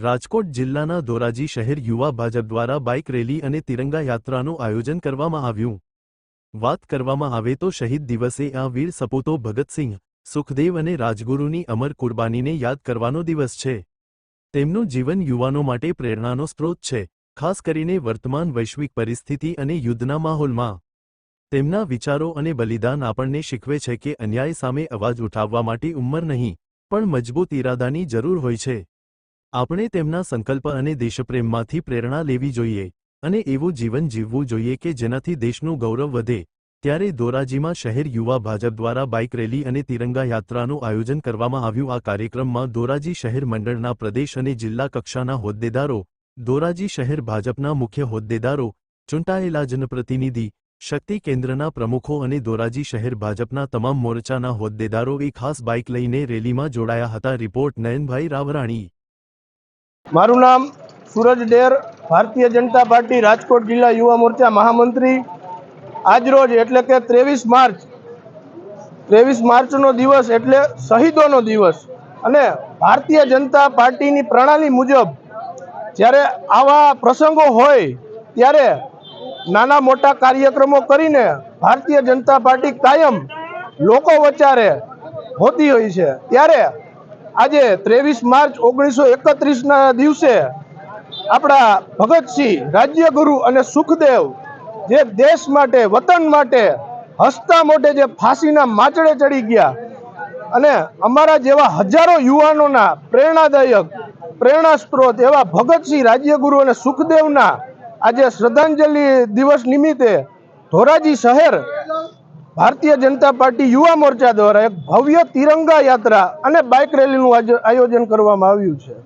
રાજકોટ જિલ્લાના ધોરાજી શહેર યુવા ભાજપ દ્વારા બાઇક રેલી અને તિરંગા યાત્રાનું આયોજન કરવામાં આવ્યું। વાત કરવામાં આવે તો શહીદ દિવસે આ વીર સપૂતો ભગતસિંહ, સુખદેવ અને રાજગુરુની અમર કુરબાનીને યાદ કરવાનો દિવસ છે। તેમનું જીવન યુવાનો માટે પ્રેરણાનો સ્ત્રોત છે, ખાસ કરીને વર્તમાન વૈશ્વિક પરિસ્થિતિ અને યુદ્ધના માહોલમાં। તેમના વિચારો અને બલિદાન આપણને શીખવે છે કે અન્યાય સામે અવાજ ઉઠાવવા માટે ઉંમર નહીં, પણ મજબૂત ઇરાદાની જરૂર હોય છે। આપણે તેમના સંકલ્પ અને દેશપ્રેમમાંથી પ્રેરણા લેવી જોઈએ અને એવું જીવન જીવવું જોઈએ કે જેનાથી દેશનું ગૌરવ વધે। ત્યારે ધોરાજીમાં શહેર યુવા ભાજપ દ્વારા બાઇક રેલી અને તિરંગા યાત્રાનું આયોજન કરવામાં આવ્યું। આ કાર્યક્રમમાં ધોરાજી શહેર મંડળના પ્રદેશ અને જિલ્લા કક્ષાના હોદ્દેદારો, ધોરાજી શહેર ભાજપના મુખ્ય હોદ્દેદારો, ચૂંટાયેલા જનપ્રતિનિધિ, શક્તિ કેન્દ્રના પ્રમુખો અને ધોરાજી શહેર ભાજપના તમામ મોરચાના હોદ્દેદારોએ ખાસ બાઇક લઈને રેલીમાં જોડાયા હતા। રિપોર્ટ નયનભાઈ રાવરાણી। મારું નામ सूरज डेर, भारतीय जनता पार्टी राजकोट जिला युवा मोर्चा महामंत्री। આજરોજ એટલે કે 23 માર્ચનો દિવસ એટલે શહીદોનો દિવસ અને ભારતીય જનતા પાર્ટીની પ્રણાલી મુજબ જ્યારે આવા પ્રસંગો હોય ત્યારે નાના મોટા કાર્યક્રમો કરીને ભારતીય જનતા પાર્ટી કાયમ લોકો વચારે હોતી હોય છે। ત્યારે આજે 23 માર્ચ 1931ના દિવસે આપણા ભગતસિંહ, રાજ્યગુરુ અને સુખદેવ જે દેશ માટે, વતન માટે હસતા મોઢે જે ફાંસીના માચડે ચડી ગયા અને અમારા જેવા હજારો યુવાનોના પ્રેરણાદાયક, પ્રેરણા સ્ત્રોત એવા ભગતસિંહ, રાજ્યગુરુ અને સુખદેવના આજે શ્રદ્ધાંજલિ દિવસ નિમિત્તે ધોરાજી શહેર ભારતીય જનતા પાર્ટી યુવા મોરચા દ્વારા એક ભવ્ય તિરંગા યાત્રા અને બાઇક રેલીનું આયોજન કરવામાં આવ્યું છે।